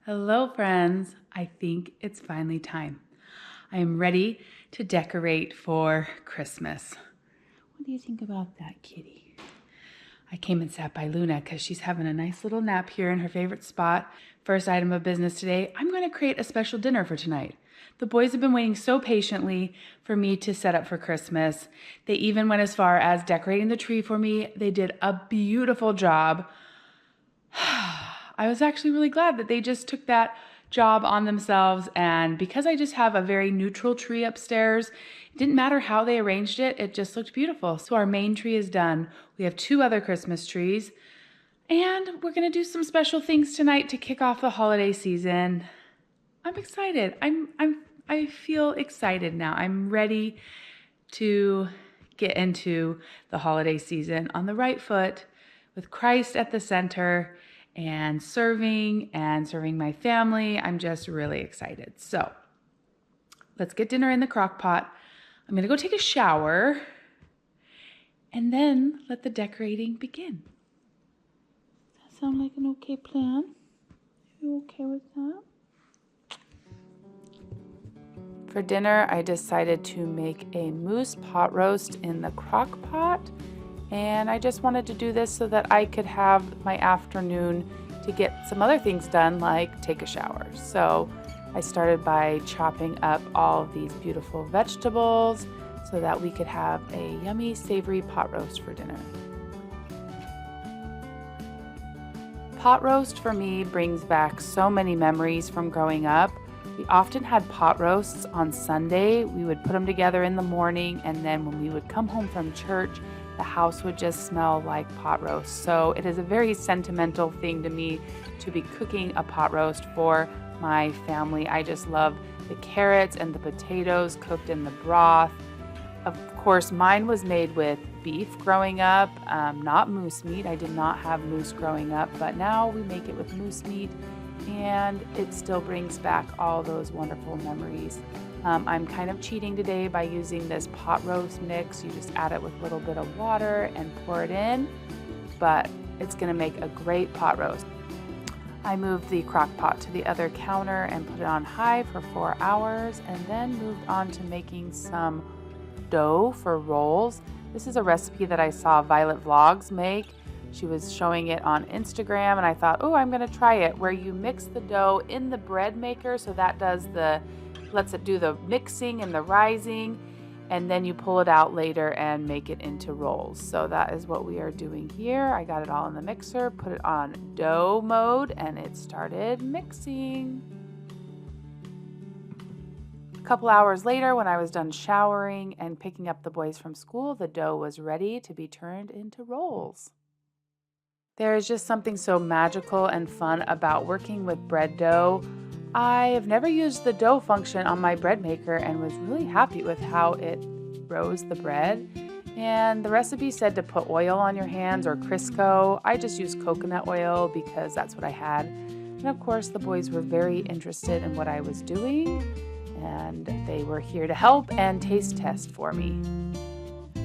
Hello, friends. I think it's finally time. I am ready to decorate for Christmas. What do you think about that, kitty? I came and sat by Luna because she's having a nice little nap here in her favorite spot. First item of business today, I'm going to create a special dinner for tonight. The boys have been waiting so patiently for me to set up for Christmas. They even went as far as decorating the tree for me. They did a beautiful job. I was actually really glad that they just took that job on themselves, and because I just have a very neutral tree upstairs, it didn't matter how they arranged it, it just looked beautiful. So our main tree is done. We have 2 other Christmas trees, and we're gonna do some special things tonight to kick off the holiday season. I'm excited. I feel excited now. I'm ready to get into the holiday season on the right foot with Christ at the center and serving my family. I'm just really excited. So let's get dinner in the crock pot. I'm gonna go take a shower and then let the decorating begin. Does that sound like an okay plan? Are you okay with that? For dinner, I decided to make a moose pot roast in the crock pot. And I just wanted to do this so that I could have my afternoon to get some other things done, like take a shower. So I started by chopping up all of these beautiful vegetables so that we could have a yummy, savory pot roast for dinner. Pot roast for me brings back so many memories from growing up. We often had pot roasts on Sunday. We would put them together in the morning, and then when we would come home from church, the house would just smell like pot roast. So it is a very sentimental thing to me to be cooking a pot roast for my family. I just love the carrots and the potatoes cooked in the broth. Of course, mine was made with beef growing up, not moose meat. I did not have moose growing up, but now we make it with moose meat, and it still brings back all those wonderful memories. I'm kind of cheating today by using this pot roast mix. You just add it with a little bit of water and pour it in, but it's gonna make a great pot roast. I moved the crock pot to the other counter and put it on high for 4 hours, and then moved on to making some dough for rolls. This is a recipe that I saw Violet Vlogs make. She was showing it on Instagram, and I thought, oh, I'm gonna try it, where you mix the dough in the bread maker, so that lets it do the mixing and the rising, and then you pull it out later and make it into rolls. So that is what we are doing here. I got it all in the mixer, put it on dough mode, and it started mixing. A couple hours later, when I was done showering and picking up the boys from school, the dough was ready to be turned into rolls. There is just something so magical and fun about working with bread dough. I have never used the dough function on my bread maker and was really happy with how it rose the bread. And the recipe said to put oil on your hands or Crisco. I just used coconut oil because that's what I had. And of course, the boys were very interested in what I was doing, and they were here to help and taste test for me.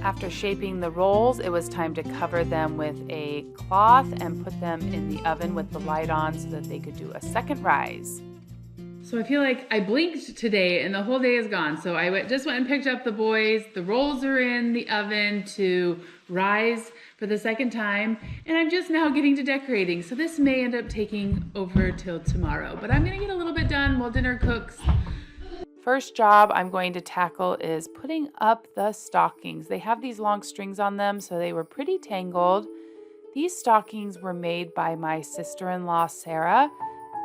After shaping the rolls, it was time to cover them with a cloth and put them in the oven with the light on so that they could do a second rise. So I feel like I blinked today and the whole day is gone. So I just went and picked up the boys. The rolls are in the oven to rise for the second time, and I'm just now getting to decorating. So this may end up taking over till tomorrow, but I'm gonna get a little bit done while dinner cooks. First job I'm going to tackle is putting up the stockings. They have these long strings on them, so they were pretty tangled. These stockings were made by my sister-in-law, Sarah,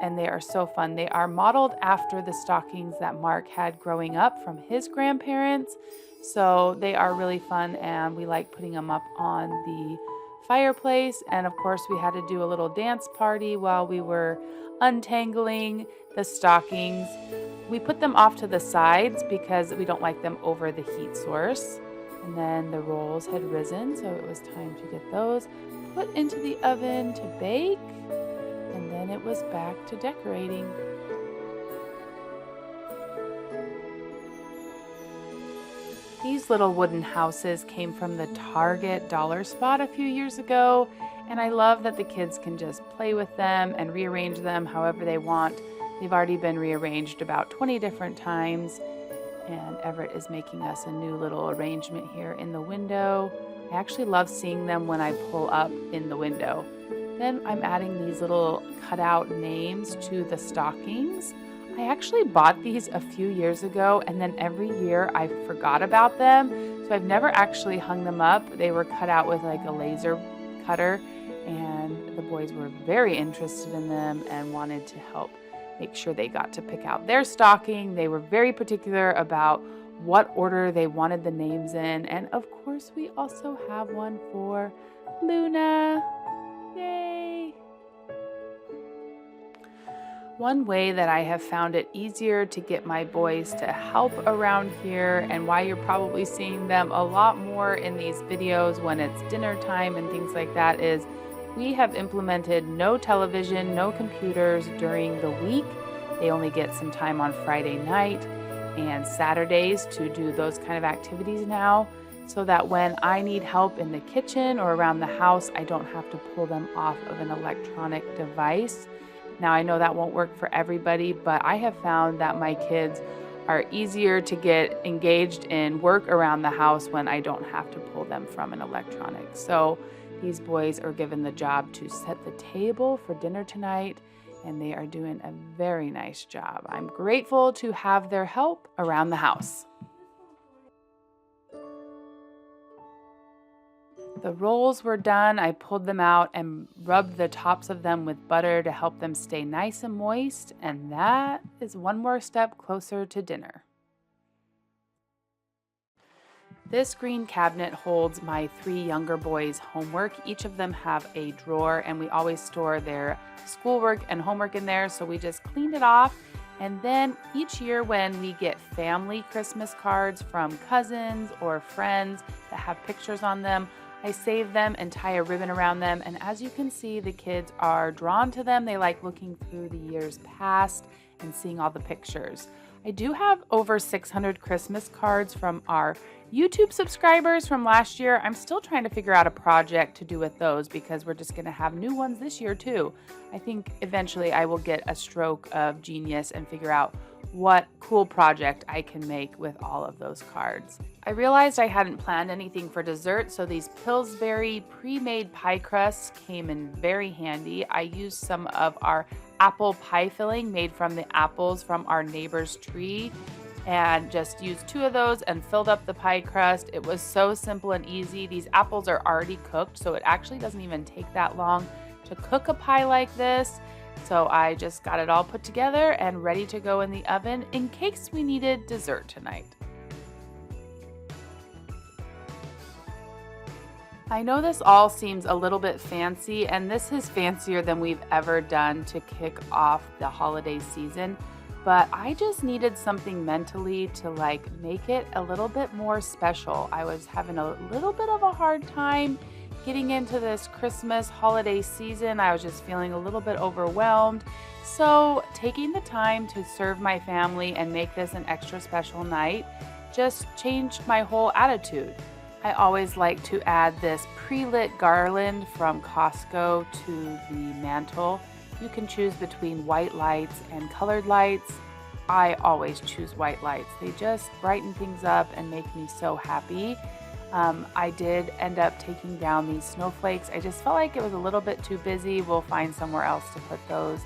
and they are so fun. They are modeled after the stockings that Mark had growing up from his grandparents. So they are really fun, and we like putting them up on the fireplace. And of course, we had to do a little dance party while we were untangling the stockings. We put them off to the sides because we don't like them over the heat source. And then the rolls had risen, so it was time to get those put into the oven to bake. And then it was back to decorating. These little wooden houses came from the Target dollar spot a few years ago, And I love that the kids can just play with them and rearrange them however they want. They've already been rearranged about 20 different times. And Everett is making us a new little arrangement here in the window. I actually love seeing them when I pull up in the window. Then I'm adding these little cutout names to the stockings. I actually bought these a few years ago, and then every year I forgot about them. So I've never actually hung them up. They were cut out with like a laser cutter, and the boys were very interested in them and wanted to help make sure they got to pick out their stocking. They were very particular about what order they wanted the names in. And of course, we also have one for Luna. Yay! One way that I have found it easier to get my boys to help around here, and why you're probably seeing them a lot more in these videos when it's dinner time and things like that, is we have implemented no television, no computers during the week. They only get some time on Friday night and Saturdays to do those kind of activities now, so that when I need help in the kitchen or around the house, I don't have to pull them off of an electronic device. Now, I know that won't work for everybody, but I have found that my kids are easier to get engaged in work around the house when I don't have to pull them from an electronic. So these boys are given the job to set the table for dinner tonight, and they are doing a very nice job. I'm grateful to have their help around the house. The rolls were done. I pulled them out and rubbed the tops of them with butter to help them stay nice and moist, and that is one more step closer to dinner. This green cabinet holds my 3 younger boys' homework. Each of them have a drawer, and we always store their schoolwork and homework in there, so we just cleaned it off. And then each year when we get family Christmas cards from cousins or friends that have pictures on them, I save them and tie a ribbon around them, and as you can see, the kids are drawn to them. They like looking through the years past and seeing all the pictures. I do have over 600 Christmas cards from our YouTube subscribers from last year. I'm still trying to figure out a project to do with those because we're just going to have new ones this year too. I think eventually I will get a stroke of genius and figure out what cool project I can make with all of those cards. I realized I hadn't planned anything for dessert, so these Pillsbury pre-made pie crusts came in very handy. I used some of our apple pie filling made from the apples from our neighbor's tree and just used 2 of those and filled up the pie crust. It was so simple and easy. These apples are already cooked, so it actually doesn't even take that long to cook a pie like this. So I just got it all put together and ready to go in the oven in case we needed dessert tonight. I know this all seems a little bit fancy, and this is fancier than we've ever done to kick off the holiday season, but I just needed something mentally to make it a little bit more special. I was having a little bit of a hard time getting into this Christmas holiday season. I was just feeling a little bit overwhelmed. So taking the time to serve my family and make this an extra special night just changed my whole attitude. I always like to add this pre-lit garland from Costco to the mantle. You can choose between white lights and colored lights. I always choose white lights. They just brighten things up and make me so happy. I did end up taking down these snowflakes. I just felt like it was a little bit too busy. We'll find somewhere else to put those.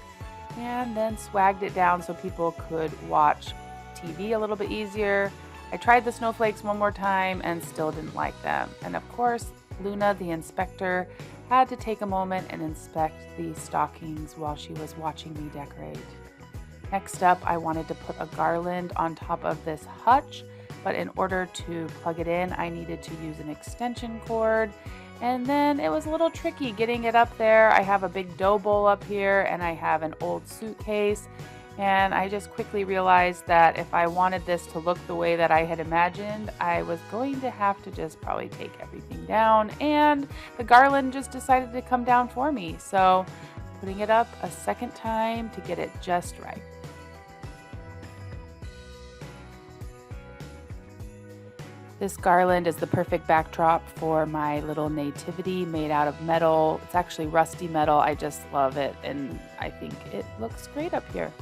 And then swagged it down so people could watch TV a little bit easier. I tried the snowflakes one more time and still didn't like them. And of course, Luna, the inspector, had to take a moment and inspect the stockings while she was watching me decorate. Next up, I wanted to put a garland on top of this Hutch, but in order to plug it in, I needed to use an extension cord. And then it was a little tricky getting it up there. I have a big dough bowl up here and I have an old suitcase. And I just quickly realized that if I wanted this to look the way that I had imagined, I was going to have to just probably take everything down, and the garland just decided to come down for me. So putting it up a second time to get it just right. This garland is the perfect backdrop for my little nativity made out of metal. It's actually rusty metal. I just love it, and I think it looks great up here.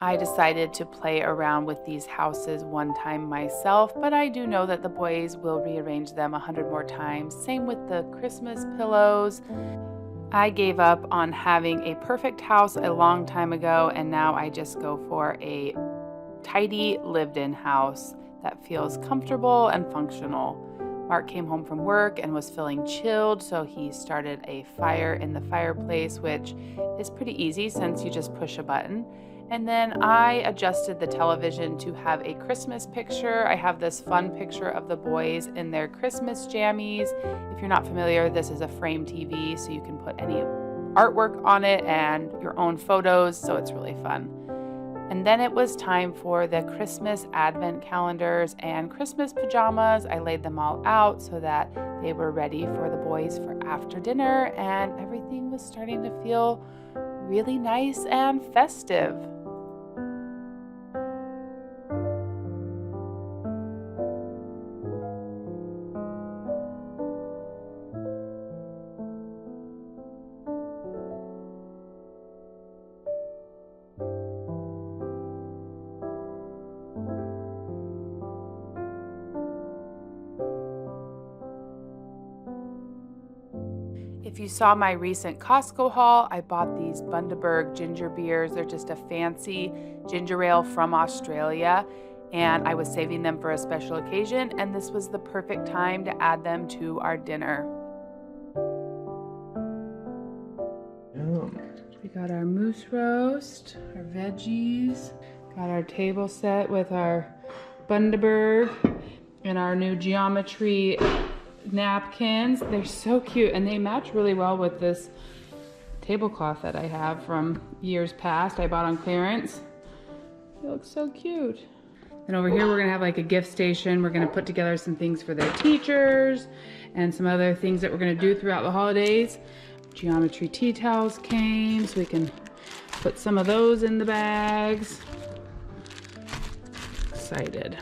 I decided to play around with these houses one time myself, but I do know that the boys will rearrange them 100 more times. Same with the Christmas pillows. I gave up on having a perfect house a long time ago, and now I just go for a tidy lived-in house that feels comfortable and functional. Mark came home from work and was feeling chilled, so he started a fire in the fireplace, which is pretty easy since you just push a button. And then I adjusted the television to have a Christmas picture. I have this fun picture of the boys in their Christmas jammies. If you're not familiar, this is a frame TV, so you can put any artwork on it and your own photos, so it's really fun. And then it was time for the Christmas advent calendars and Christmas pajamas. I laid them all out so that they were ready for the boys for after dinner, and everything was starting to feel really nice and festive. If you saw my recent Costco haul, I bought these Bundaberg ginger beers. They're just a fancy ginger ale from Australia, and I was saving them for a special occasion, and this was the perfect time to add them to our dinner. We got our moose roast, our veggies, got our table set with our Bundaberg and our new geometry napkins. They're so cute, and they match really well with this tablecloth that I have from years past. I bought on clearance. They look so cute. And over here we're gonna have like a gift station. We're gonna put together some things for their teachers and some other things that we're gonna do throughout the holidays. Geometry tea towels came, so we can put some of those in the bags. Excited.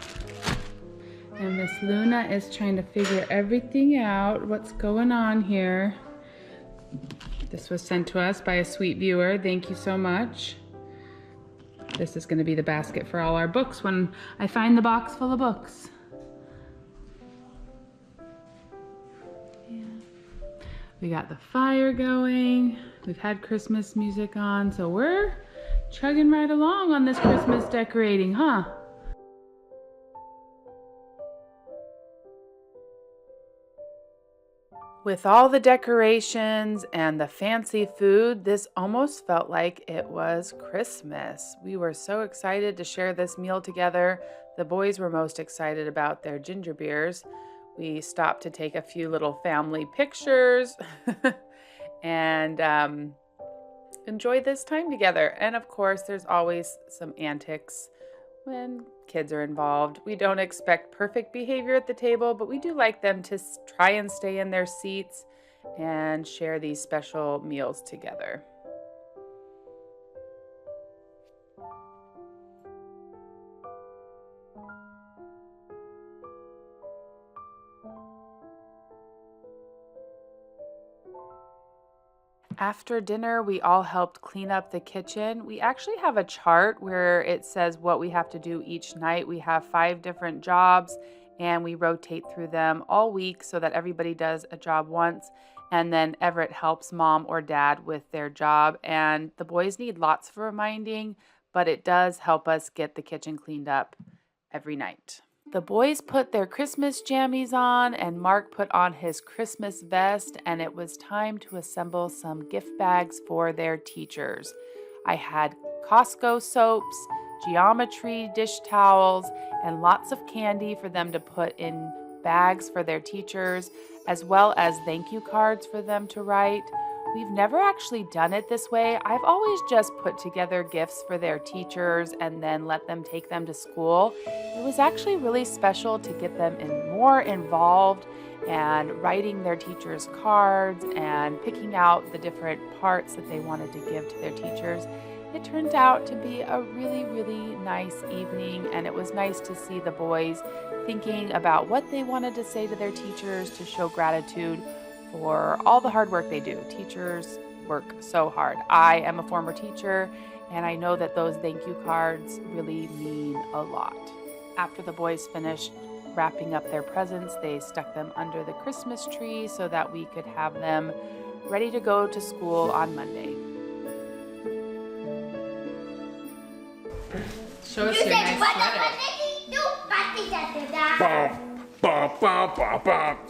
And Miss Luna is trying to figure everything out, what's going on here. This was sent to us by a sweet viewer. Thank you so much. This is going to be the basket for all our books when I find the box full of books. Yeah. We got the fire going. We've had Christmas music on, so we're chugging right along on this Christmas decorating, huh? With all the decorations and the fancy food, this almost felt like it was Christmas. We were so excited to share this meal together. The boys were most excited about their ginger beers. We stopped to take a few little family pictures and enjoy this time together. And of course, there's always some antics when kids are involved. We don't expect perfect behavior at the table, but we do like them to try and stay in their seats and share these special meals together. After dinner, we all helped clean up the kitchen. We actually have a chart where it says what we have to do each night. We have 5 different jobs, and we rotate through them all week so that everybody does a job once, and then Everett helps mom or dad with their job. And the boys need lots of reminding, but it does help us get the kitchen cleaned up every night. The boys put their Christmas jammies on, and Mark put on his Christmas vest, and it was time to assemble some gift bags for their teachers. I had Costco soaps, geometry dish towels, and lots of candy for them to put in bags for their teachers, as well as thank you cards for them to write. We've never actually done it this way. I've always just put together gifts for their teachers and then let them take them to school. It was actually really special to get them more involved and writing their teachers' cards and picking out the different parts that they wanted to give to their teachers. It turned out to be a really, really nice evening, and it was nice to see the boys thinking about what they wanted to say to their teachers to show gratitude for all the hard work they do. Teachers work so hard. I am a former teacher, and I know that those thank you cards really mean a lot. After the boys finished wrapping up their presents, they stuck them under the Christmas tree so that we could have them ready to go to school on Monday. Show us your nice sweater.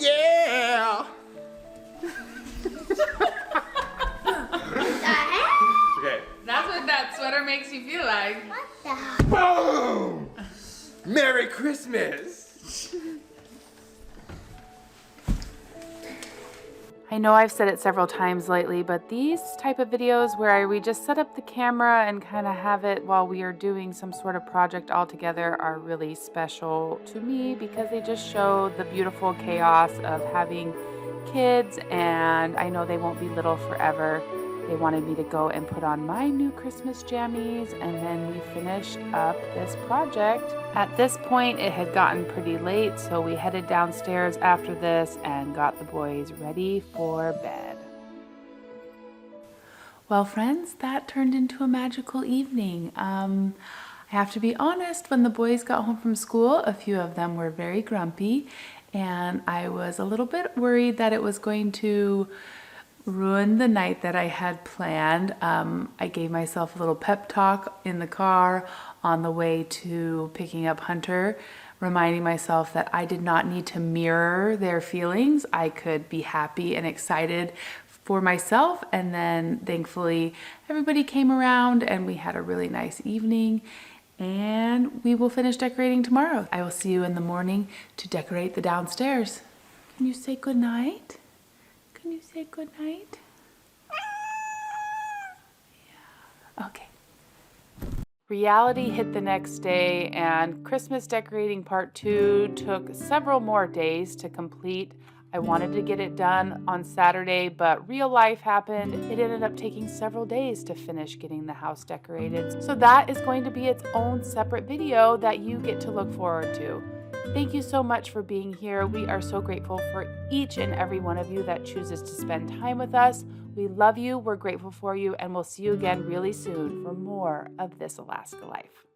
Yeah! Okay. That's what that sweater makes you feel like. What the? Boom! Merry Christmas! I know I've said it several times lately, but these type of videos where we just set up the camera and kind of have it while we are doing some sort of project all together are really special to me because they just show the beautiful chaos of having kids, and I know they won't be little forever. They wanted me to go and put on my new Christmas jammies, and then we finished up this project. At this point, it had gotten pretty late, so we headed downstairs after this and got the boys ready for bed. Well, friends, that turned into a magical evening. I have to be honest, when the boys got home from school, a few of them were very grumpy, and I was a little bit worried that it was going to ruin the night that I had planned. I gave myself a little pep talk in the car on the way to picking up Hunter, reminding myself that I did not need to mirror their feelings. I could be happy and excited for myself, and then thankfully everybody came around and we had a really nice evening, and we will finish decorating tomorrow. I will see you in the morning to decorate the downstairs. Can you say good night? Can you say good night? Yeah. Okay. Reality hit the next day, and Christmas decorating part 2 took several more days to complete. I wanted to get it done on Saturday, but real life happened. It ended up taking several days to finish getting the house decorated. So that is going to be its own separate video that you get to look forward to. Thank you so much for being here. We are so grateful for each and every one of you that chooses to spend time with us. We love you, we're grateful for you, and we'll see you again really soon for more of This Alaska Life.